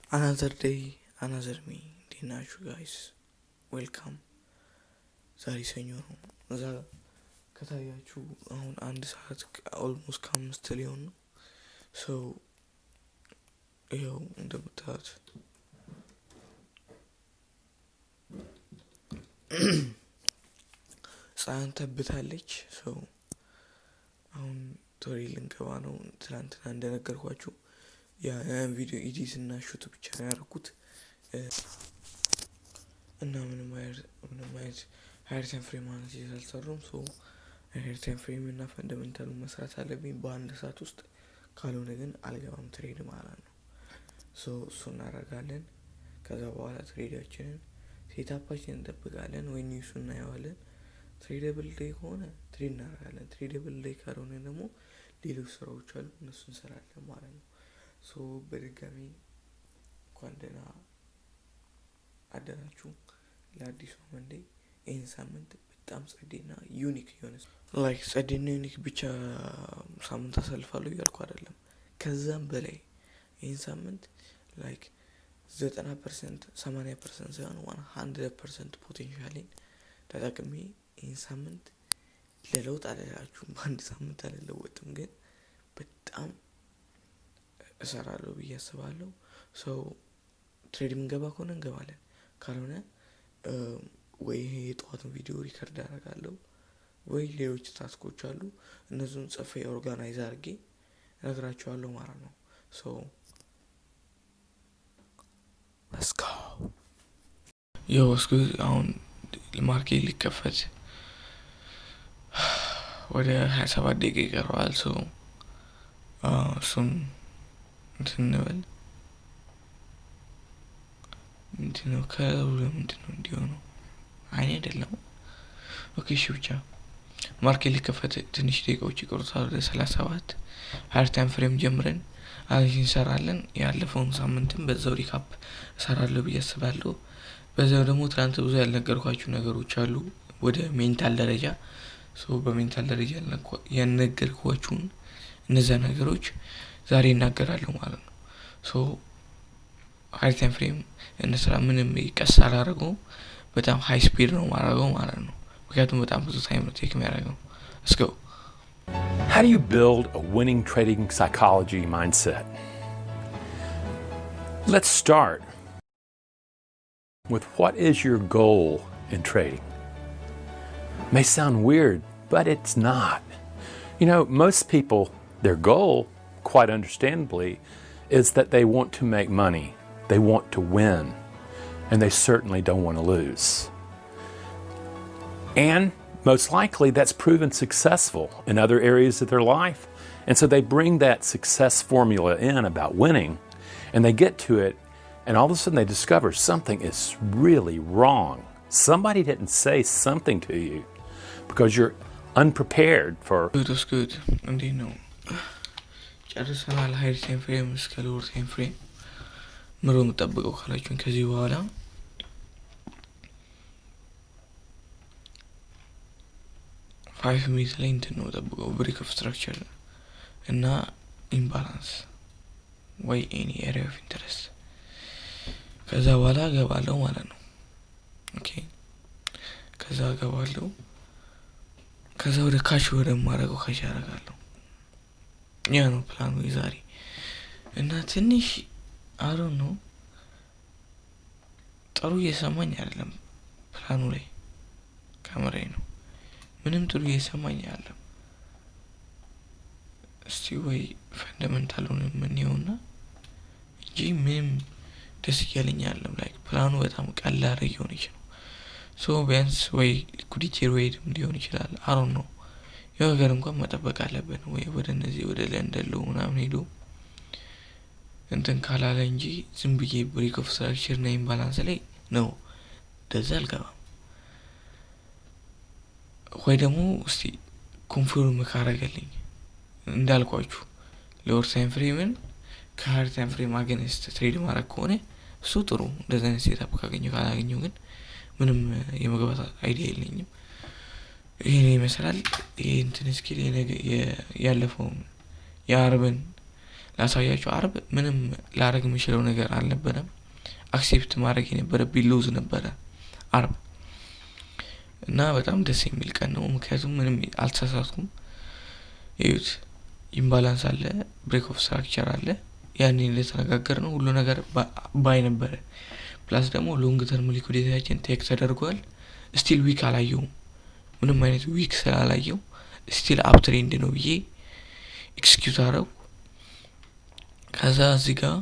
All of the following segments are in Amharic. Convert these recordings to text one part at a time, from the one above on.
Another day, another me. Dinachu guys, welcome. ዛሬ ሰኞ ነው። እዛ ከታያችሁ አሁን አንድ ሰዓት ኦልሞስት ከአምስት ሊሆን ነው። ሶ ይኸው እንደምታዩት ፀሐይን ተብታለች። ሶ አሁን ቶሪ ልንገባ ነው። ትናንትና እንደነገርኳችሁ ያን ቪዲዮ ኤዲት እና ሹት ብቻ ነው ያደረኩት እና ምንም አይነት ሃየር ታይም ፍሬም ማለት ይዘልተሩም ሶ ሃየር ታይም ፍሬም እና ፈንዳሜንታሉ መስራት አለብኝ በአንድ ሰዓት ውስጥ ካልሆነ ግን አልገባም ትሬድ ማለት ነው። ሶ እሱን እናደርጋለን። ከዛ በኋላ ትሬዳችንን ሴታፓችንን እንጠብቃለን ወይ ኒውሱን እናየዋለን። ትሬደብል ዴይ ከሆነ ትሬድ እናደርጋለን። ትሬደብል ዴይ ካልሆነ ደግሞ ሌሎች ስራዎች አሉ እነሱን እንሰራለን ማለት ነው። ሶ በድጋሚ እንኳን ደህና አደራችሁ ለአዲሱ መንዴ። ይህን ሳምንት በጣም ጸዴና ዩኒክ የሆነ ላይክ ጸዴና ዩኒክ ብቻ ሳምንት አሳልፋለሁ እያልኩ አይደለም፣ ከዛም በላይ ይህን ሳምንት ላይክ 90% 80% ሳይሆን 100% ፖቴንሻሌን ተጠቅሜ ይህን ሳምንት ለለውጥ አልላችሁም። በአንድ ሳምንት አልለወጥም፣ ግን በጣም እሰራለሁ ብዬ አስባለሁ። ሰው ትሬድ የምንገባ ከሆነ እንገባለን፣ ካልሆነ ወይ የጠዋቱን ቪዲዮ ሪከርድ አደርጋለሁ ወይ ሌሎች ታስኮች አሉ እነሱን ጽፌ ኦርጋናይዝ አድርጌ እነግራችኋለሁ ማለት ነው። ሶ let's go እስኩ አሁን ማርኬት ሊከፈት ወደ 27 ደቂቃ ይቀረዋል። ሶ እሱን እንበል ምንድነው ምንድነው እንዲሆነው አይደለም። ኦኬ እሺ፣ ብቻ ማርኬት ሊከፈት ትንሽ ደቂቃዎች ይቀሩታል። ወደ 37 ሃየር ታይም ፍሬም ጀምረን አናሊሲስ እንሰራለን። ያለፈውን ሳምንትም በዛው ሪካፕ እሰራለሁ ብዬ አስባለሁ። በዛው ደግሞ ትናንት ብዙ ያልነገርኳችሁ ነገሮች አሉ ወደ ሜንታል ደረጃ። ሶ በሜንታል ደረጃ ያልነገርኳችሁን እነዛ ነገሮች ዛሬ እናገራለሁ ማለት ነው። ሶ ሃየር ታይም ፍሬም እንስራ። ምንም ይቀስ አላደረገውም፣ በጣም ሃይ ስፒድ ነው ማድረገው ማለት ነው። ምክንያቱም በጣም ብዙ ታይም ነው ቴክ የሚያደርገው። let's go. How do you build a winning trading psychology mindset? Let's start with what is your goal in trading? It may sound weird, but it's not. You know, most people, their goal, quite understandably, is that they want to make money. They want to win. And they certainly don't want to lose. And most likely that's proven successful in other areas of their life. And so they bring that success formula in about winning, and they get to it, and all of a sudden they discover something is really wrong. Somebody didn't say something to you because you're unprepared for... That's good. And you know, ጨርሰናል ሃየር ታይም ፍሬም እስከ ሎወር ታይም ፍሬም ምሮ የምጠብቀው ካላችሁን ከዚህ በኋላ 5 ሚኒት ላይ እንትን ነው የምጠብቀው ብሬክ ኦፍ ስትራክቸር እና ኢምባላንስ ወይ ኤኒ ኤሪያ ኦፍ ኢንተረስት። ከዛ በኋላ ገባለሁ ማለት ነው። ኦኬ ከዛ ገባለሁ። ከዛ ወደ ካሽ ወደ ማረገው ካሽ አደርጋለሁ። ያ ነው ፕላኑ ዛሬ። እና ትንሽ አሮ ነው ጥሩ እየሰማኝ አይደለም ፕላኑ ላይ ካሜራዬ ነው ምንም ጥሩ እየሰማኝ አይደለም። እስቲ ወይ ፈንዳሜንታሉን ምን ይሆንና እንጂ ምንም ደስ እያለኝ አይደለም። ላይክ ፕላኑ በጣም ቀላል እየሆነ ይችላል። ሶ ቢያንስ ወይ ሊኩዲቲ ሬድም ሊሆን ይችላል። አሮ ነው ያው ነገር እንኳን መጠበቅ አለብን ወይ ወደ እነዚህ ወደ ለንደን ለው ምናምን ሄዶ እንትን ካላለ እንጂ ዝም ብዬ ብሬክ ኦፍ ስትራክቸር እና ኢምባላንስ ላይ ነው ደዛ አልገባም። ወይ ደግሞ እስቲ ኮንፊርም ካረገልኝ እንዳልኳችሁ ሎወር ታይም ፍሬምን ከሃየር ታይም ፍሬም አገንስት ትሬድ ማድረግ ከሆነ እሱ ጥሩ። እንደዛ አይነት ሴታፕ ካገኘው ካላገኘው ግን ምንም የመግባት አይዲያ የለኝም። ይሄን ይመስላል። ይሄ እንትን እስኪ ያለፈው የአርብን ላሳያችሁ አርብ ምንም ላረግ የምችለው ነገር አልነበረም አክሴፕት ማድረግ የነበረብኝ ሎዝ ነበረ አርብ እና በጣም ደስ የሚል ቀን ነው ምክንያቱም ምንም አልተሳሳትኩም እዩት ኢምባላንስ አለ ብሬክ ኦፍ ስትራክቸር አለ ያኔ ለተነጋገር ነው ሁሉ ነገር ባይ ነበር ፕላስ ደግሞ ሎንግ ተርም ሊኩዊዲቲያችን ቴክ ተደርጓል ስቲል ዊክ አላየው ምንም አይነት ዊክ ስላላየው ስቲል አፕ ትሬንድ ነው ብዬ ኤክስኪዩዝ አረው ከዛ እዚህ ጋር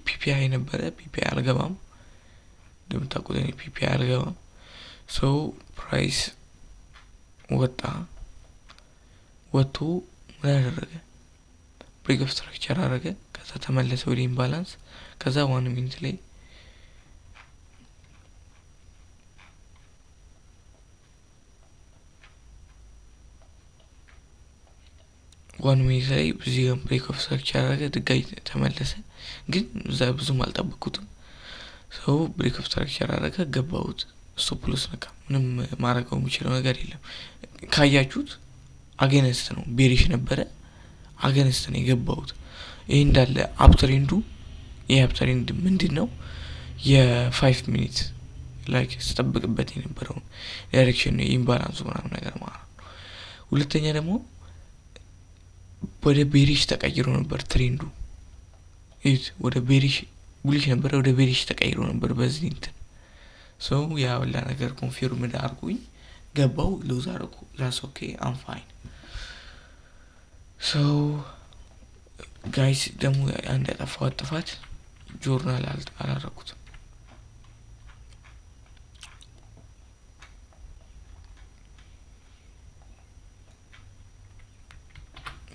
ፒፒአይ ነበረ ፒፒአይ አልገባም እንደምታውቁት እኔ ፒፒአይ አልገባም ሶ ፕራይስ ወጥቶ ምን አደረገ ብሬክ ኦፍ ስትራክቸር አደረገ ከዛ ተመለሰ ወደ ኢምባላንስ ከዛ 1 ሚኒት ላይ እዚህ ጋር ብሬክ ኦፍ ስትራክቸር አደረገ ድጋሚ ተመለሰ ግን እዛ ብዙም አልጠበቅኩትም ሶ ብሬክ ኦፍ ስትራክቸር አደረገ ገባሁት ስቶፕ ሎስ ነካ ምንም ማረጋው የሚችለው ነገር የለም ካያችሁት አገነስት ነው ቤሪሽ ነበረ አገነስት ነው የገባሁት ይሄ እንዳለ አፕ ትሬንዱ የአፕ ትሬንድ ምንድነው የ5 ሚኒት ላይክ ተጠብቅበት የነበረው ዳይሬክሽን ነው ኢምባላንሱ ምናምን ነገር ማለት ሁለተኛ ደግሞ ወደ ቤሪሽ ተቀይሮ ነበር ትሬንዱ እዩት ወደ ቤሪሽ ቡሊሽ ነበር ወደ ቤሪሽ ተቀይሮ ነበር በዚህ እንትን ሶ ያ ወላ ነገር ኮንፊርም አድርጉኝ ገባው ሎዝ አርኩ that's okay I'm fine so guys ደግሞ አንድ ያጠፋው ጥፋት ጆርናል አላረኩትም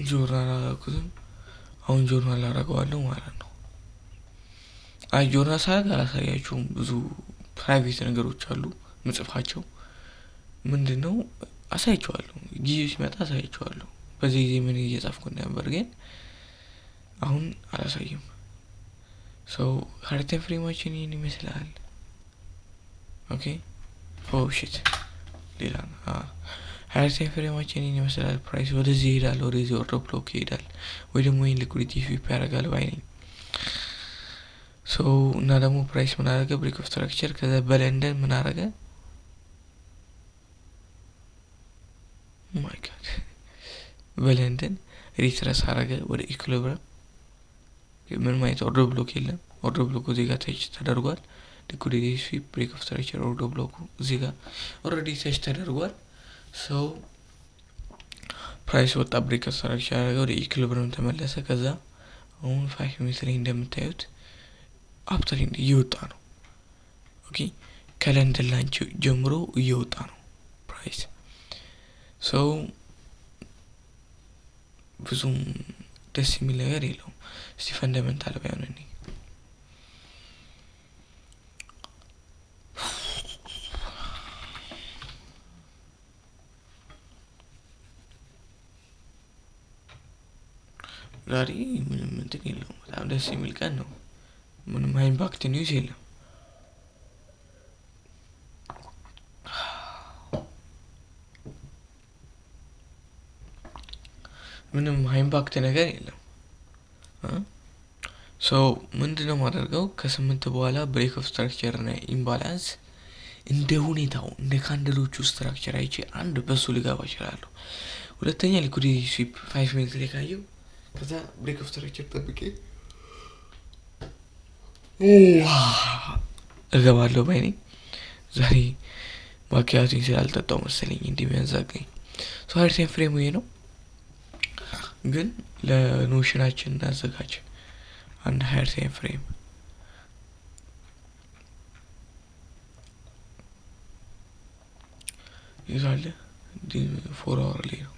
ጆርናል አላረኩትም አሁን ጆርናል አረጋዋለሁ ማለት ነው ጆርናል ሳረጋ አላሳያችሁም ብዙ ፕራይቬት ነገሮች አሉ ምጽፋቸው ምንድነው አሳያችኋለሁ ጊዜ ሲመጣ አሳያችኋለሁ በዚህ ጊዜ ምን እየጻፍኩ ነበር ግን አሁን አላሳይም so heart inflammation ይመስላል ኦኬ shit ሌላ heart inflammation ይመስላል ፕራይስ ወደዚህ ይሄዳል ወደዚህ ኦርደር ብሎክ ይሄዳል ወይ ደግሞ ሊኩዊዲቲ ስዊፕ ያደርጋል ባይ ነኝ so እና ደግሞ ፕራይስ ምን አደረገ ብሬክ ኦፍ ስትራክቸር ከዛ በለንደን ምን አደረገ my god በለንደን ሪትረስ አደረገ ወደ ኢኩሊብሪየም ምን ማለት ኦርደር ብሎክ የለም ኦርደር ብሎክ እዚህ ጋር ተች ተደርጓል ሊኩዊዲቲ ስዊፕ ብሬክ ኦፍ ስትራክቸር ኦርደር ብሎክ እዚህ ጋር ኦልሬዲ ተች ተደርጓል so ፕራይስ ወጣ ብሬክ ኦፍ ስትራክቸር አደረገ ወደ ኢኩሊብሪየም ተመለሰ ከዛ አሁን 5 ሚኒት ላይ እንደምታዩት አፕተር ኢንድ እየወጣ ነው ኦኬ ከለንደን ላንች ጀምሮ እየወጣ ነው ፕራይስ so ብዙም ደስ የሚል ነገር የለውም እስቲ ፈንዳሜንታል ባይሆንኒ ዛሬ ምንም እንትን የለውም በጣም ደስ የሚል ቀን ነው ምንም ኢምፓክት ኒውስ የለም ምንም ኢምፓክት ነገር የለም so ምንድነው ማደርገው ከ8 በኋላ ብሬክ ኦፍ ስትራክቸር እና ኢምባላንስ እንደ ሁኔታው እንደ ካንደሎቹ ስትራክቸር አይቼ አንድ በሱ ልጋባ ይችላል ሁለተኛ ሊኩዊዲቲ ስዊፕ 5 ሚኒት ላይ ካየው ከዛ ብሬክ ኦፍ ስትራክቸር ጠብቄ እገባለሁ ባይኔ ዛሬ ማኪያቱን ስላልጠጣው መሰለኝ እንደሚያዛገኝ so ሃይር ታይም ፍሬም ይሄ ነው ግን ለኖሽናችን እናዘጋጅ አንድ ሃይር ታይም ፍሬም ይዛለ ዲ 4 hour ላይ ነው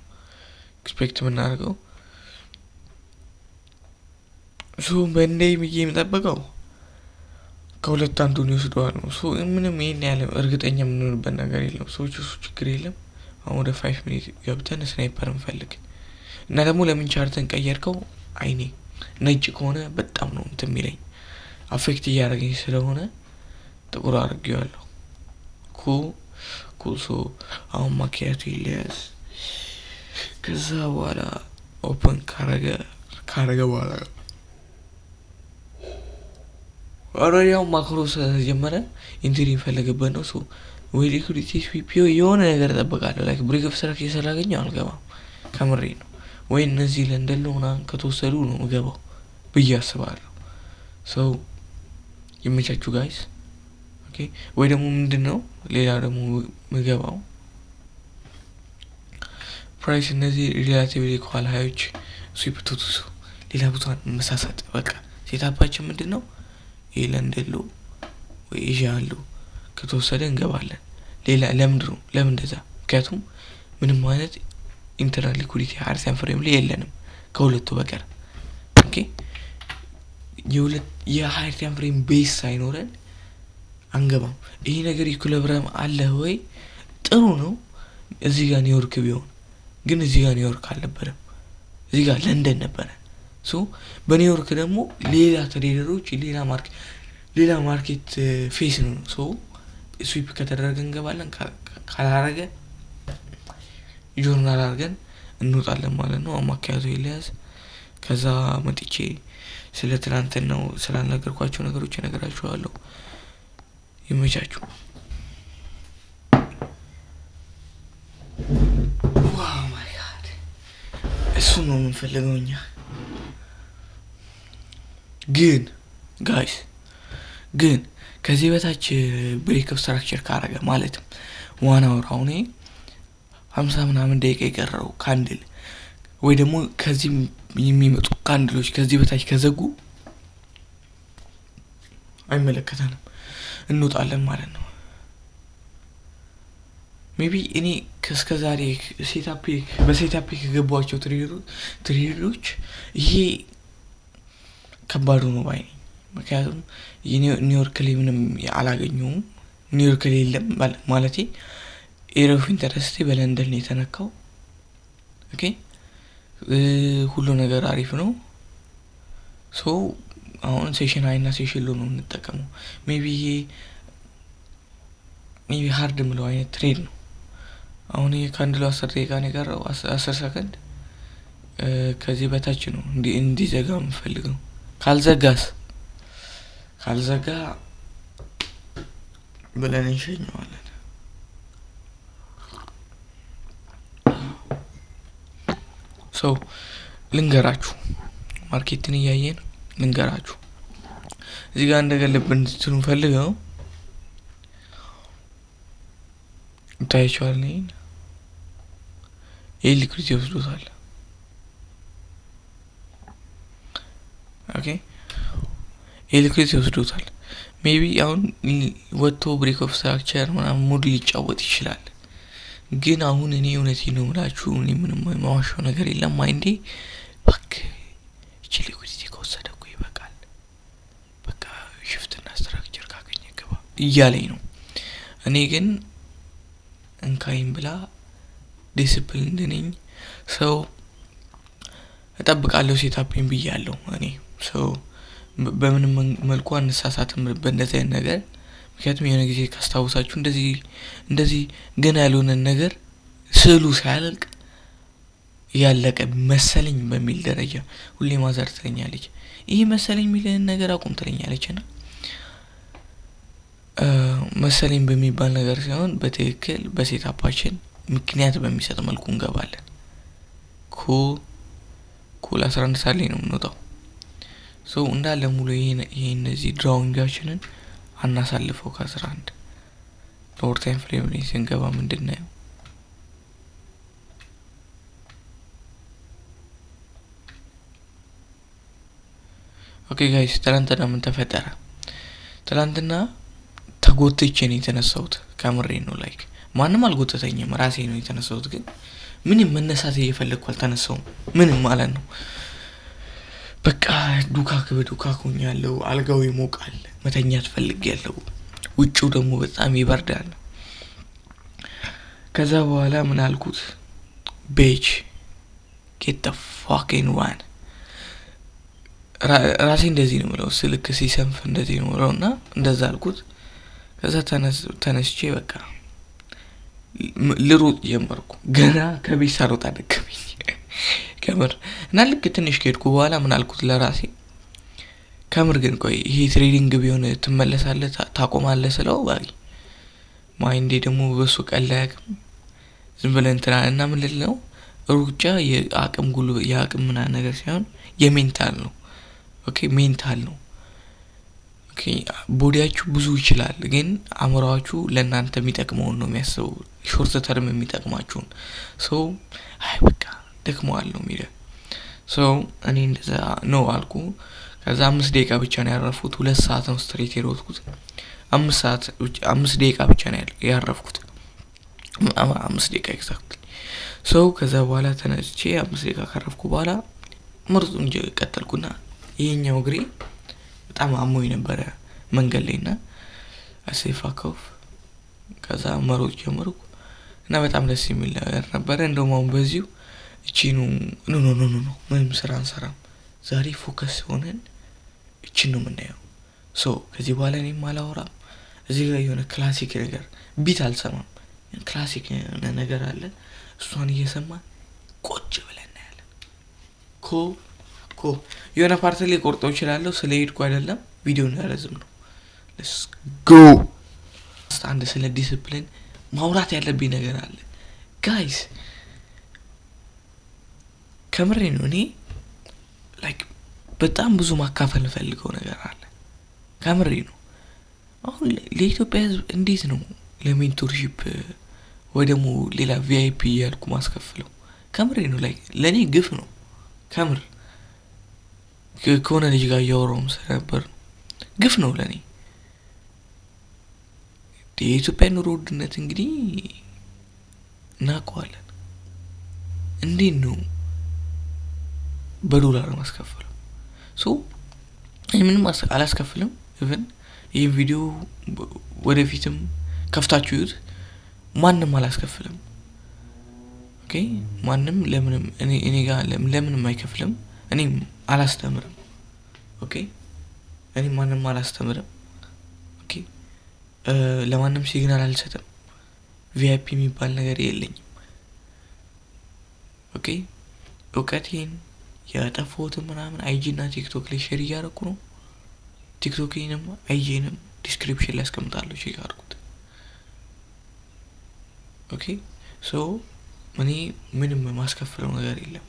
ኤክስፔክት ምናደርገው so በእንደይ የሚጠበቀው ከሁለት አንዱን ይወስደዋል ነው so ምንም ይሄን ያለ እርግጠኛ ምንሆንበት ነገር የለም ሰዎች እሱ ችግር የለም አሁን ወደ 5 ሚኒት ገብተን ስናይፐር እንፈልግ እና ደግሞ ለምን ቻርተን ቀየርከው አይኔ ነጭ ከሆነ በጣም ነው እንትን የሚለኝ አፌክት ያደርገኝ ስለሆነ ጥቁር አድርጌዋለሁ ኩል so አሁን ማኪያቱ ይለያስ ከዛ በኋላ ኦፕን ካረገ ካረገ በኋላ ኦሬዲያው ማክሮስ ጀመረ ኢንትሪ ፈለገበት ነው ሶ ወይ ሪክሩት ስፒፒዮ የሆነ ነገር ተጠብቃለሁ ላይክ ብሬክ ኦፍ ስትራክቸር ይሰራገኝ አልገባም ከምሬ ነው ወይ እነዚህ ለንደልሆና ከተወሰዱ ነው ገባው በያስባለሁ ሶ ይመቻችሁ ጋይስ ኦኬ ወይ ደግሞ ምንድነው ሌላ ደግሞ መገባው ፕራይስ እነዚህ ሪሌቲቭሊ ኳላዮች ስዊፕቱቱ ሌላ ቦታን መሳሳት በቃ ሴታፓችን ምንድነው ይለንደሉ ወይ ይያሉ ከተወሰደ እንገባለን ሌላ ለምን እንደዛ ምክንያቱም ምንም ማለት ኢንተርናል ሊኩዊዲቲ አርሰን ፍሬም ላይ የለንም ከሁለቱ በቀር ኦኬ የሃይርቲያን ፍሬም ቤስ ሳይኖረን አንገባም ይሄ ነገር ኢኩሊብሪየም አለ ወይ ጥሩ ነው እዚህ ጋር ኒውዮርክ ቢሆን ግን እዚህ ጋር ኒውዮርክ አልነበረም እዚህ ጋር ለንደን ነበር ሶ በኒውዮርክ ደግሞ ሌላ ትሬደሮች ሌላ ማርኬት ፌስ ነው ሶ ስዊፕ ከተደረገ እንገባለን ካላረገ ጆርናል አርገን እንውጣለን ማለት ነው አማካያቱ ይለያዝ ከዛ መጥቼ ስለ ትናንትናው ስላልነገርኳችሁ ነገሮች እነግራችኋለሁ ይመቻችሁ ዋው ማይ ጋድ እሱ ነው የምንፈልገውኛ ግን ጋይስ ግን ከዚህ በታች ብሬክ ኦፍ ስትራክቸር ካረገ ማለትም ዋና ወራውኔ 50 ምናምን ደቂቃ ይቀረው ካንድል ወይ ደግሞ ከዚህ የሚመጡ ካንድሎች ከዚህ በታች ከዘጉ አይመለከታንም እንውጣለን ማለት ነው ሜቢ እኔ ከስከዛሬ በሴታፕ ከገባቸው ትሬደሮች ይሄ ከባድ ነው ባይ ምክንያቱም ኒውዮርክ ላይ ምንም ያላገኘው ኒውዮርክ ላይ የለም ማለቴ ኤሪያ ኦፍ ኢንተረስት በለንደን ነው የተነካው ኦኬ ሁሉ ነገር አሪፍ ነው ሶ አሁን ሴሽን አይና ሴሽን ሎ ነው እንጠቀመው ሜቢ ሃርድ ምለው አይነት ትሬድ ነው አሁን የካንድሉ 10 ደቂቃ ነው የቀረው 10 ሰከንድ ከዚህ በታች ነው እንዲዘጋ የምፈልገው ካልዘጋ ብለን እንሸኘዋለን ሶ ልንገራችሁ ማርኬትን ያያየን ልንገራችሁ እዚህ ጋር እንደገለብን እንትኑን ፈልገው ታይቷል ነኝ ሊኩዊዲቲ ወስዶታል ኦኬ ሊኩዊዲቲ ወስዶታል ሜቢ አሁን ወጥቶ ብሬክ ኦፍ ስትራክቸር ምናምን ሙድ ሊጫወት ይችላል ግን አሁን እኔ እውነቴን ነው የምላችሁ እኔ ምንም ማዋሻው ነገር የለም ማይንዴ በቃ እቺ ሊኩዊዲቲ ከወሰደኩ ይበቃል በቃ ሽፍትና ስትራክቸር ካገኘ ገባ እያለኝ ነው እኔ ግን እንካይም ብላ ዲሲፕሊን እንደነኝ ሰው እጠብቃለሁ ሴታፕን ብያለሁ እኔ ሰው በምንም መልኩ አንሳሳትም በእንደዚህ ነገር ምክንያቱም የሆነ ጊዜ ካስታውሳችሁ እንደዚህ ገና ያልሆነ ነገር ስሉ ሳያልቅ ያለቀ መሰለኝ በሚል ደረጃ ሁሌ ማዘር ትለኛለች ይሄ መሰለኝ የሚልን ነገር አቁም ትለኛለችና መሰለኝ በሚባል ነገር ሳይሆን በትክክል በሴታፓችን ምክንያት በሚሰጥ መልኩ እንገባለን ኩል 11 ሰዓት ላይ ነው የምንወጣው ሶ እንዳለ ሙሉ ይሄ እነዚህ ድራውንጋችንን አናሳልፈው ከ11 ሎወር ታይም ፍሬም ላይ ስንገባ ምንድነው ኦኬ ጋይስ ትላንትና ምን ተፈጠረ ትላንትና ተጎትቼ ነው የተነሳሁት ከምሬ ነው ላይክ ማንንም አልጎተተኝም ራሴ ነው የተነሳሁት ግን ምንም መነሳት እየፈለኩ አልተነሳሁም ምንም ማለት ነው በቃ ዱካኩኛለሁ አልጋው ይሞቃል መተኛት ፈልጌያለሁ ውጪው ደግሞ በጣም ይበርዳል ከዛ በኋላ ምን አልኩት bitch get the fucking one ራሴ እንደዚህ ነው ማለት ስልክ ሲሰንፍ እንደዚህ ነው ነውና እንደዛ አልኩት ከዛ ተነስቼ በቃ ልሩጥ ጀመርኩ ገና ከቤት ሳልወጣ ደከመኝ ከምር እና ልክ ትንሽ ከሄድኩ በኋላ ምን አልኩት ለራሴ ከምር ግን ቆይ ይሄ ትሬዲንግ ቢሆን ትመለሳለህ ታቆማለህ ስለው ባይ ማይንዴ ደግሞ በሱ ቀላያክም ዝም ብለን እንትና ምን ልለው ሩጫ የአቅም ምና ነገር ሳይሆን የሜንታል ነው ኦኬ ሜንታል ነው ኦኬ ቦዲያችሁ ብዙ ይችላል ግን አምራችሁ ለእናንተ የሚጠቅመው ነው የሚያስበው ሾርት ተርም የሚጠቅማችሁ ሶ አይ በቃ ደክሟል ነው የሚለ ሶ እኔ እንደዛ ነው አልኩ ከዛ 5 ደቂቃ ብቻ ነው ያረፍኩት 2 ሰዓት ነው ስትሬት የሮጥኩት 5 ደቂቃ ብቻ ነው ያረፍኩት 5 ደቂቃ ኤግዛክትሊ ሶ ከዛ በኋላ ተነስቼ 5 ደቂቃ ካረፍኩ በኋላ ምርጡን ቀጠልኩና ይሄኛው ግሬ በጣም አሞኝ ነበር መንገድ ላይና አሰፋከፍ ከዛ መሮጥ ጀመርኩ እና በጣም ደስ የሚል ነበር እንደውም አሁን በዚሁ እቺ ኖ ምንም ስራ አንሰራም ዛሬ ፎከስ ሆነን እቺ ነው የምናየው ሶ ከዚህ በኋላ እኔም አላወራም እዚህ ጋር የሆነ ክላሲክ ነገር ቢት አልሰማም ክላሲክ ነገር አለ እሷን እየሰማን ቆጭ ብለን እናያለን ኮ የሆነ ፓርት ላይ ቆርጠው ይችላልው ስለሄድኩ አይደለም ቪዲዮ እንዳረዝም ነው let's go ስታንድ ስለ ዲሲፕሊን ማውራት ያለብኝ ነገር አለ ጋይስ ከምሬ ነው እኔ ላይክ በጣም ብዙ ማካፈል ፈልገው ነገር አለ ከምሬ ነው አሁን ለኢትዮጵያ ህዝብ እንዴት ነው ለሜንቶርሺፕ ወይ ደግሞ ሌላ ቪአይፒ ያልኩ ማስከፈለው ከምሬ ነው ላይክ ለኔ ግፍ ነው ከምር ከሆነ ልጅ ጋር ያወራውም ነበር ግፍ ነው ለኔ የኢትዮጵያ ኑሮ ውድነት እንግዲህ እናውቀዋለን እንዴት ነው በዶላር ማስከፈለው ሶ ምንም አላስከፍልም ኢቭን ይሄን ቪዲዮ ወደፊትም ከፍታችሁት ማንንም አላስከፍልም ኦኬ ማንንም ለምንም እኔ ጋር ለምንም አይከፍልም እኔም አላስተምርም ኦኬ እኔ ማንንም አላስተምርም ኦኬ ለማንንም ሲግናል አልሰጥም ቪአይፒ የሚባል ነገር የለኝም ኦኬ ኦኬቴን ያጠፋሁት ምናምን አይጂ እና ቲክቶክ ላይ ሼር ያደረኩ ነው ቲክቶክንም አይጂንም ዲስክሪፕሽን ላይ አስቀምጣለሁ ቼክ አድርጉት ኦኬ ሶ እኔ ምንም ማስከፈለው ነገር የለም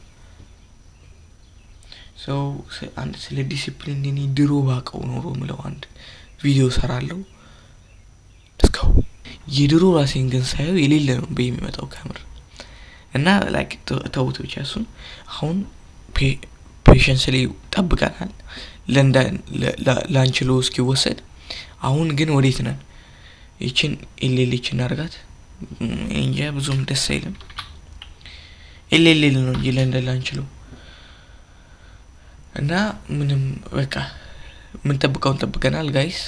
ሶ አንድ ስለ ዲሲፕሊን እኔ ድሮ ባቀው ኖሮ ምለው አንድ ቪዲዮ ሰራለሁ let's go የድሮ ራሴን ግን ሳይው የሌለ ነው በሚመጣው ካሜራ እና ላይክ ተውት ብቻ እሱን አሁን ፔሸንስሊ ጠብቀናል ለንደን ላንችሎ እስኪወሰድ አሁን ግን ወዴት ነን እቺን ኤሌሌችን አርጋት እንጃ ብዙም ደስ አይልም ኤሌሌ ነው እንጂ ለንደን ላንችሎ እና ምንም በቃ ምን ጠብቀናል ጋይስ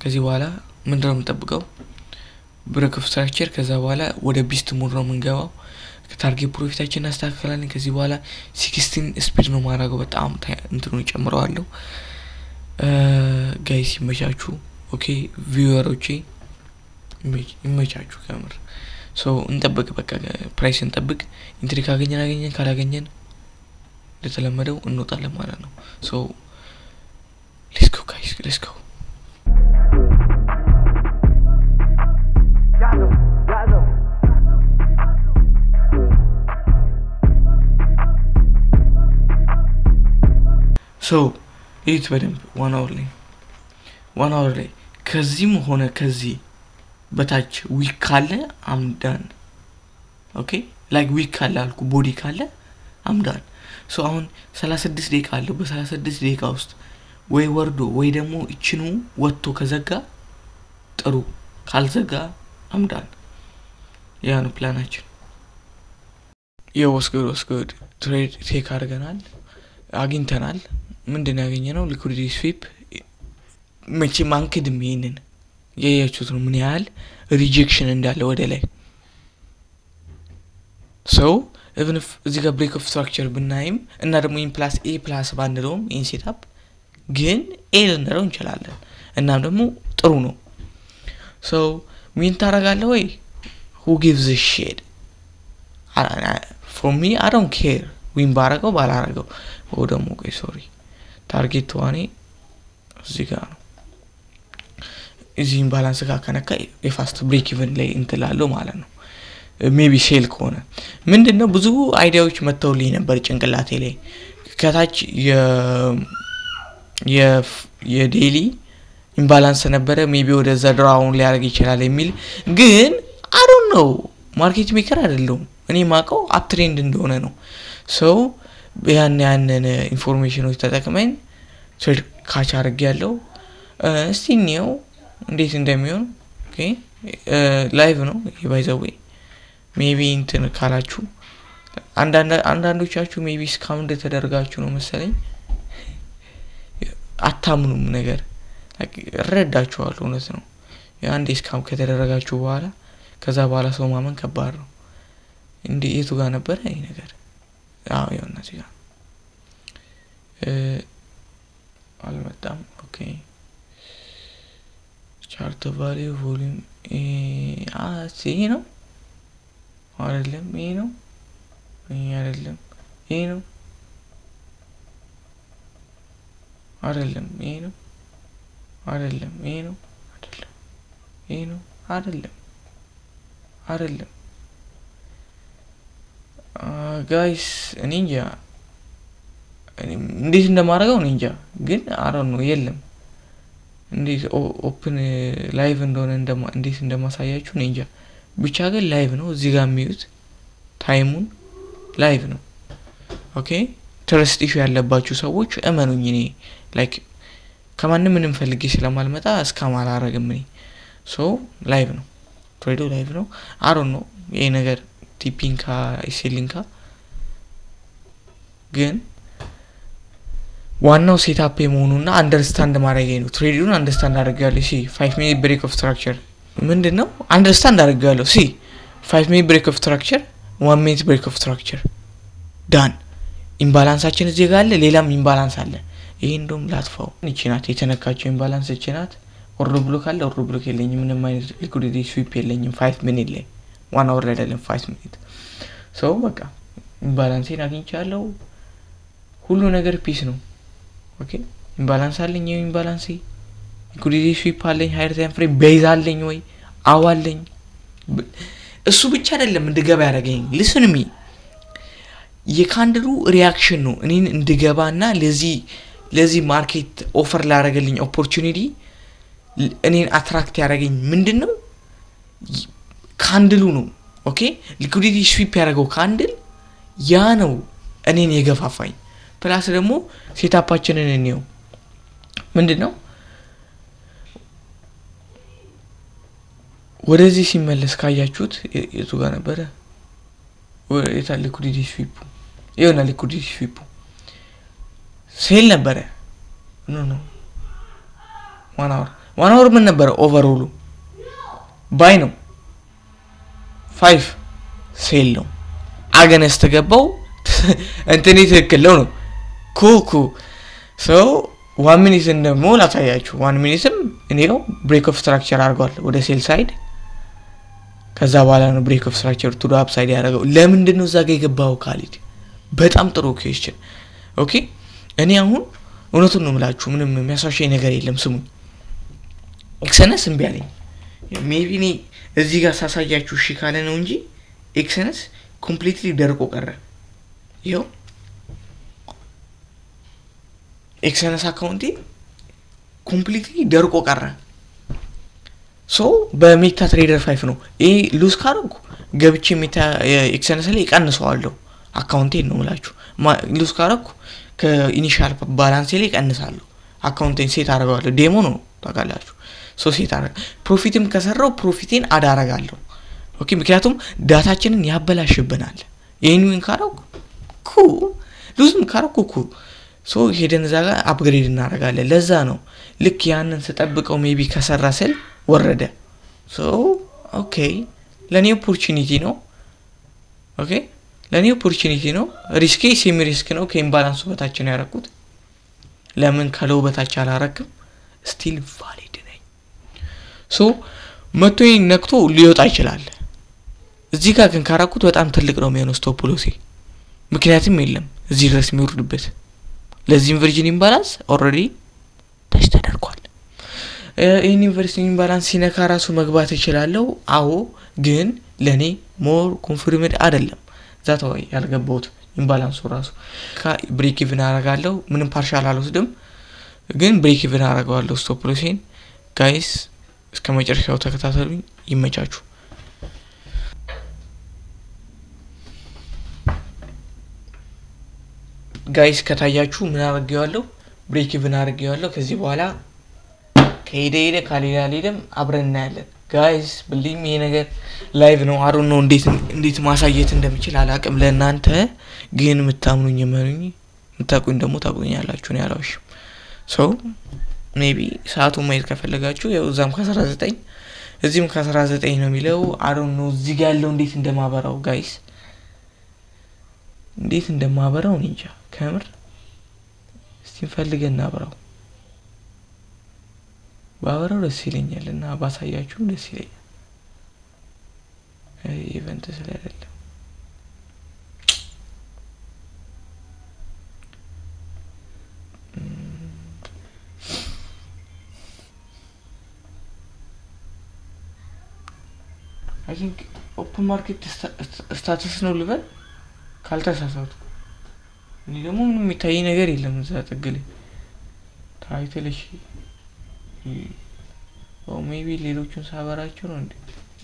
ከዚህ በኋላ ምንድነው የምንጠብቀው ብሬክ ኦፍ ስትራክቸር ከዛ በኋላ ወደ ቢስት ሞድ ነው የምንገባው ከታርጌት ፕሮፊታችን አስተካክላለን ከዚህ በኋላ 16 ስፒድ ነው ማራገው በጣም እንትኑ ጨምረዋለሁ ጋይስ ይመቻችሁ ኦኬ ቪውወሮቼ ይመቻችሁ ካሜራ ሶ እንጠብቅ በቃ ፕራይስ እንጠብቅ ኢንትሪ ካገኘን ካላገኘን ለተለመደው እንወጣለን ማለት ነው ሶ let's go guys let's go ሶ ኢት በደንብ 1 hour ላይ ከዚህም ሆነ ከዚህ በታች ዊክ ካለ አምዳን ኦኬ ላይክ ዊክ ካለ አልኩ ቦዲ ካለ አምዳን ሶ አሁን 36 ደቂቃ አለው በ36 ደቂቃ ውስጥ ወይ ወርዶ ወይ ደግሞ እቺኑ ወጥቶ ከዘጋ ጥሩ ካልዘጋ አምዳን ያ ነው ፕላናችን was good ትሬድ ቴክ አድርገናል አግኝተናል ምንድነው ያገኘነው ሊኩዊዲቲ ስዊፕ መቼ ማንከድም ይሄንን ያያችሁት ነው ምን ያህል ሪጀክሽን እንዳለ ወደ ላይ ሶ even if እዚህ ጋር ብሬክ ኦፍ ስትራክቸር ብናይም እና ደግሞ ኢን ፕላስ ኤ ፕላስ ባንደውም ኢን ሴትአፕ ግን ኤ ልንለው እንችላለን እናም ደግሞ ጥሩ ነው ሶ ምን ታረጋለህ ወይ who gives a shit for me I don't care ዊን ባረገው ባላረገው ወደሞ ቆይ ሶሪ ታርጌት ዋኔ እዚህ ጋር ነው እዚህም ባላንስ ጋር ከነካ የፋስት ብሬክ ኢቭን ላይ እንትላለው ማለት ነው ሜቢ ሴል ከሆነ ምንድነው ብዙ አይዲያዎች መተውልኝ ነበር ጭንቅላቴ ላይ ከታች የዴሊ ኢምባላንስ ነበረ ሜቢ ወደዛ ድራውን ሊያርግ ይችላል የሚል ግን I don't know ማርኬት ሜከር አይደለም እኔ ማቀው አፕ ትሬንድ እንደሆነ ነው ሶ ያንን ኢንፎርሜሽኖች ተጠቅመን ትሬድ ካች አርግ ያለው እስቲ ነው እንዴት እንደሚሆን ኦኬ ላይቭ ነው ባይዘው ሜቢ እንትን ካላችሁ አንዳንዶቻችሁ ሜቢ ስካም እንደተደረጋችሁ ነው መሰለኝ አታምኑም ነገር ረዳችኋለሁ እውነት ነው ያንዴ ስካም ከተደረጋችሁ በኋላ ከዛ በኋላ ሰው ማመን ከባድ ነው እንዴ የቱ ጋር ነበር አይ ነገር አዎ ይሆና ሲጋ አልመጣም ኦኬ ቻርት ቫልዩ ቮሊዩም ሲ ነው አይደለም ይሄ ነው አይደለም ይሄ ነው አይደለም ይሄ ነው አይደለም ይሄ ነው አይደለም ይሄ ነው አይደለም ጋይስ እኔ እንጃ እንዴት እንደማረጋው እኔ እንጃ ግን አሮን ነው የለም እንዴት ኦፕን ላይቭ እንደሆነ እንዴት እንደማሳያችሁ እኔ እንጃ ብቻ ግን ላይቭ ነው እዚህ ጋር የሚዩት ታይሙን ላይቭ ነው ኦኬ ትረስት ኢሹ ያለባችሁ ሰዎች እመኑኝ እኔ ላይክ ከማንም ምንም ፈልጌ ስለማልመጣ እስካማል አረግም እኔ ሶ ላይቭ ነው ትሬዶ ላይቭ ነው አሮን ነው ይሄ ነገር ቲፒንካ ኢሴሊንካ ግን ዋናው ሴትአፕ የመሆኑና አንደርስታንድ ማድረግ ነው ትሬዱን አንደርስታንድ አድርጋለሁ ሲ 5 ሚኒት ብሬክ ኦፍ ስትራክቸር ምንድነው አንደርስታንድ አድርጋለሁ ሲ 5 ሚኒት ብሬክ ኦፍ ስትራክቸር 1 ሚኒት ብሬክ ኦፍ ስትራክቸር ዳን ኢምባላንሳችን እዚህ ጋር አለ ሌላም ኢምባላንስ አለ ይሄ እንደውም ላጥፋው እቺናት የተነካቸው ኢምባላንስ እቺናት ኦር ብሎክ አለ ኦር ብሎክ የለኝም ምንም አይነት ሊኩዊዲቲ ስዊፕ የለኝም 5 ሚኒት ላይ 1 hour ላይ አይደለም 5 ሚኒት ሶ በቃ ኢምባላንሴን አግኝቻለሁ ሁሉ ነገር ፒስ ነው ኦኬ ኢምባላንስ አለኝ ኢምባላንስ ሊኩዊዲቲ ስዊፕ አለኝ ሃየር ታይም ፍሬም ቤዝ አለኝ ወይ አዋለኝ እሱ ብቻ አይደለም እንድገባ ያደረገኝ ሊስን ሚ የካንድሉ ሪአክሽን ነው እኔን እንድገባና ለዚህ ማርኬት ኦፈር ላደረገልኝ ኦፖርቹኒቲ እኔን አትራክት ያደረገኝ ምንድነው ካንድሉ ነው ኦኬ ሊኩዊዲቲ ስዊፕ ያደረገው ካንድል ያ ነው እኔን የገፋፋኝ ፕላስ ደግሞ ሴትአፓችንን እንየው ምንድነው ወደዚህ ሲመለስ ካያችሁት የቱ ጋር ነበር ወይታ ሊኩዊዲቲ ስዊፕ ይሆና ሊኩዊዲቲ ስዊፕ ሴል ነበር ኖ 1 hour ምን ነበር ኦቨርኦሉ ባይ ነው 5 ሴል ነው አገነስ ተገባው እንተኔ ተከለው ነው ኩኩ ሶ 1 ሚኒት እንደሞ ላታያችሁ 1 ሚኒትም እኔው ብሬክ ኦፍ ስትራክቸር አርጓል ወደ ሴል ሳይድ ከዛ በኋላ ነው ብሬክ ኦፍ ስትራክቸር ቱ አፕ ሳይድ ያደረገው ለምንድን ነው ዛጋ የገባው ካሊድ በጣም ጥሩ ኩዌስችን ኦኬ እኔ አሁን እውነቱን ነው የምላችሁ ምንም የሚያሳሽኝ ነገር የለም ስሙኝ ኤክሰነስ እንቢ አለኝ ሜቢ ኔ እዚህ ጋር ሳሳያችሁ እሺ ካለ ነው እንጂ ኤክሰነስ ኮምፕሊትሊ ደርቆ ቀረ ይሄው ኤክሰነስ አካውንቴ ኮምፕሊትሊ ደርቆ ቀረ ሶ በሜታ ትሬደር 5 ነው ይሄ ሉዝ ካርኩ ገብቼ ሜታ ኤክሰነስ ላይ ቀንሰዋለሁ አካውንቴ ነው ምላችሁ ሉዝ ካርኩ ከኢኒሻል ባላንስ ላይ ቀንሳለሁ አካውንቴን ሴት አደርጋለሁ ዴሞ ነው ታውቃላችሁ ሶ ሴት አደርጋ ፕሮፊትም ከሰራው ፕሮፊቴን አዳረጋለሁ ኦኬ ምክንያቱም ዳታችንን ያበላሽብናል ይሄን ዊን ካርኩ ሉዝም ካርኩ ሶ ሄደን ዛጋ አፕግሬድ እናደርጋለን ለዛ ነው ልክ ያንን ተጠብቀው ሜቢ ከሰራ ስል ወረደ ሶ ኦኬ ለኔ ኦፖርቹኒቲ ነው ኦኬ ለኔ ኦፖርቹኒቲ ነው ሪስክ ሴሚ ሪስክ ነው ከኢምባላንሱ በታች ነው ያረኩት ለምን ካለው በታች አላረክም ስቲል ቫሊድ ነኝ ሶ መቶይ ነክቶ ሊወጣ ይችላል እዚህ ጋር ግን ካራኩት በጣም ትልቅ ነው የሚሆነው ስቶፕ ሎሲ ምክንያቱም የለም እዚህ ድረስ የሚወርድበት ለዚህም ቨርጂን ኢምባላንስ ኦሬዲ ተሽ ተደርጓል ይሄን ቨርጂን ኢምባላንስ ሲነካ ራሱ መግባት ይችላልው አዎ ግን ለኔ ሞር ኮንፊርምድ አይደለም ዛታው ያልገባውት ኢምባላንሱ ራሱ ብሬክ ኢቭን አረጋለሁ ምንም ፓርሻል አልወስድም ግን ብሬክ ኢቭን አረጋለሁ ስቶፕ ሎሴን ጋይስ እስከመጨረሻው ተከታተሉኝ ይመቻችሁ ጋይስ ከታያችሁ ምን አረጋለሁ ብሬክ ኢቭን አረጋለሁ ከዚህ በኋላ ከሄደ ካሊላሊደም አብረን እናያለን ጋይስ ብሊም ይሄ ነገር ላይቭ ነው አሩ ነው እንዴት ማሳየት እንደምችል አላቅም ለእናንተ ግን ምታምኑኝ ማኑኝ ምታቁኝ ደሞ ታቁኛላችሁ ነው ያላውሽ ሶ ሜቢ ሰዓቱ ማየት ከፈለጋችሁ ያው ዛም ከ19 እዚህም ከ19 ነው የሚለው አሩ ነው እዚህ ጋር ያለው እንዴት እንደማበራው ጋይስ እንዴት እንደማበራው እንጃ ከምር እስቲ ፈልገና አበራው ባበራው ደስ ይለኛልና ባሳያችሁ ደስ ይለኛል ኢቨንት ስለሌለ I think open market status ነው ልበል ካልተሳሳቱ እኔ ደግሞ ምንም የሚታይ ነገር የለም እዛ ተገለ ታይተልሽ ኦ ሜቢ ሌሎቹን ሳበራቸው ነው እንዴ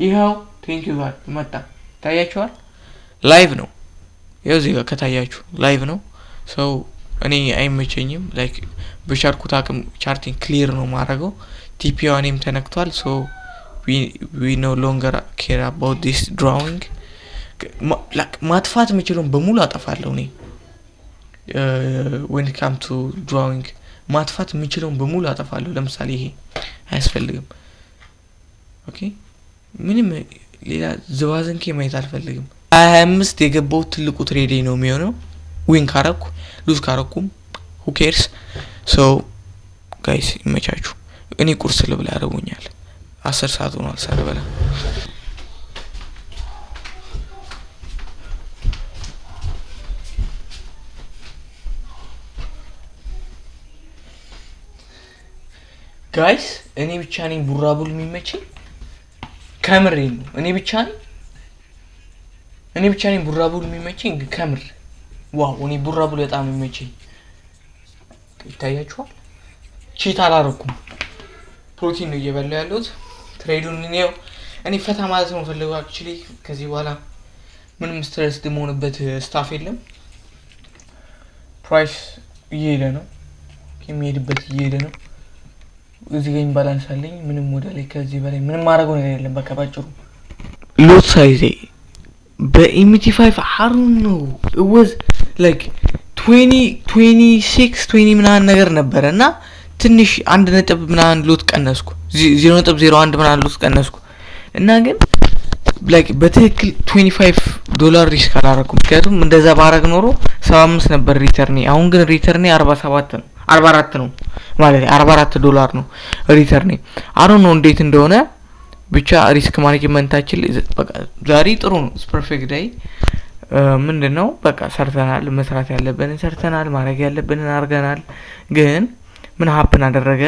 ይሄው ቴንክ ዩ ጋር መጣ ታያችኋል ላይቭ ነው ይሄው እዚህ ጋር ከታያችሁ ላይቭ ነው ሶ እኔ አይመቸኝም ላይክ በሻርኩት አቅም ቻርቲንግ ክሊር ነው ማረገው ቲፒዋንም ተነክቷል ሶ we no longer care about this drawing like ማጥፋት የምችለው በሙሉ አጠፋለሁ እኔ when it comes to drawing ማጥፋት የምችለው በሙሉ አጠፋለሁ ለምሳሌ ይሄ አያስፈልግም ኦኬ ምንም ሌላ ዘዋዘንኬ ማየት አልፈልግም 25 የገባው ትልቁ ትሬዲ ነው የሚሆነው ዊን ካረኩ ሉዝ ካረኩም who cares so guys ይመቻችሁ እኔ ቁርስ ልብላ ያረውኛል 10 ሰዓት ሆኗል ሳልበላ ጋይስ እኔ ብቻ ነኝ ቡራቡል የሚመችኝ ከምር ነው እኔ ብቻ ነኝ ቡራቡል የሚመችኝ ከምር ዋው እኔ ቡራቡል በጣም የሚመችኝ ይታያችኋል ቺት አላረኩም ፕሮቲን ነው እየበላው ያለሁት ትሬዱን ነው እኔ ፈታ ማለት ነው ፈልገው አክቹሊ ከዚህ በኋላ ምንም ስትረስ ደሞንበት ስታፍ የለም ፕራይስ እየሄደ ነው የሚሄድበት እየሄደ ነው እዚህ ጋር ኢምባላንስ አለኝ ምንም ሞዴል ከዚህ በላይ ምንም ማረገው ነገር የለም በቃ ባጭሩ ሎት ሳይዝ በኢሚቲ5 አሩን ነው it was like 20 ምናምን ነገር ነበርና ትንሽ 1 ነጥብ ምናምን ሎት ቀነስኩ 0.01 ምናምን ሎት ቀነስኩ እና ግን like በትክክል $25 ሪስክ አላረኩም ምክንያቱም እንደዛ ባረግ ኖሮ 75 ነበር ሪተርኒ አሁን ግን ሪተርኒ 47 ነው 44 ነው ማለት $44 ነው ሪተርኒ አሮ ነው እንዴት እንደሆነ ብቻ ሪስክ ማኔጅመንታችን በቃ ዛሬ ጥሩ ነው ፐርፌክት ዳይ ምንድነው በቃ ሰርተናል መስራት ያለብንን ሰርተናል ማድረግ ያለብንን አርገናል ግን ምን ሀፕን አደረገ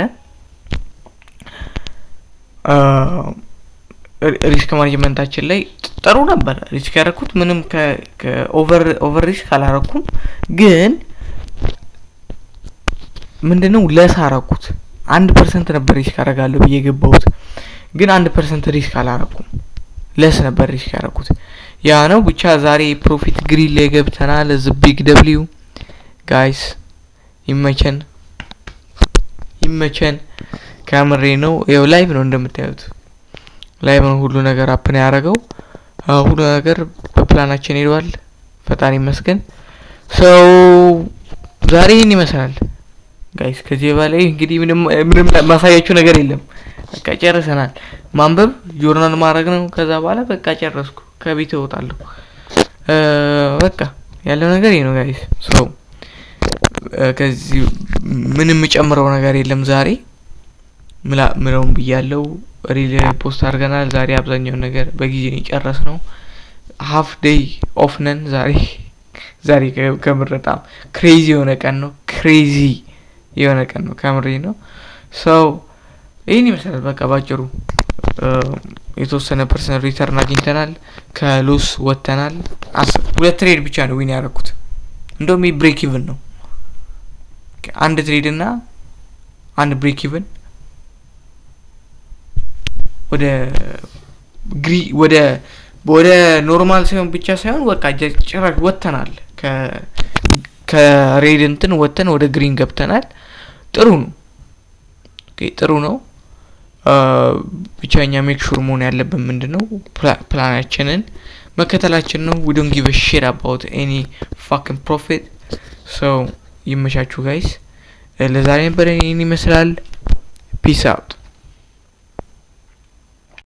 ሪስክ ማኔጅመንታችን ላይ ጥሩ ነበር ሪስክ ያረኩት ምንም ኦቨር ሪስክ አላረኩም ግን ምንድነው ለሳራኩት 1% ነበር ሪስክ አረጋለሁ በየገባውት ግን 1% ሪስክ አላረኩም ለስ ነበር ሪስክ ያረኩት ያ ነው ብቻ ዛሬ ፕሮፊት ግሪል ላይ ገብተናል as big w guys ይመቸን ካሜራ ነው ያው ላይቭ ነው እንደምታዩት ላይቭ ነው ሁሉ ነገር አፕን ያረጋው ሁሉ ነገር በፕላናችን ሄዷል ፈጣሪ ይመስገን so ዛሬ ይመስላል ጋይስ ከዚህ በላይ እንግዲህ ምንም ማሳያችሁ ነገር የለም በቃ ጨርሰናል ማንበብ ጆርናል ማድረግ ነው ከዛ በኋላ በቃ ጨረስኩ ከቤት እወጣለሁ በቃ ያለው ነገር ይሄ ነው ጋይስ so ከዚህ ምንም ጨምረው ነገር የለም ዛሬ ምለውም ብያለው ሪሊ ፖስት አርገናል ዛሬ አብዛኛው ነገር በጊዜ ነው ጨረስነው half day off ነን ዛሬ ዛሬ ከምር በጣም ክሬዚ የሆነ ቀን ነው ክሬዚ የሆነ ቀን ነው ከምሬ ነው so ይሄን ይመስላል በቃ ባጭሩ የተወሰነ ፐርሰንት ሪተርን አግኝተናል ከሎስ ወጥተናል ሁለት ትሬድ ብቻ ነው ዊን ያደረኩት እንደውም ብሬክ ኢቭን ነው አንድ ትሬድ እና አንድ ብሬክ ኢቭን ወደ ኖርማል ሳይሆን ብቻ ሳይሆን በቃ ጭራሽ ወጥተናል ከሬድ እንትን ወጥተን ወደ ግሪን ገብተናል ጥሩ ነው ጥሩ ነው ብቻኛ ሜክ ሹር መሆን ያለብን ምንድነው ፕላናችንን መከተላችን ነው we don't give a shit about any fucking profit so ይመቻችሁ guys ለዛሬ ነበር ይሄን ይመስላል peace out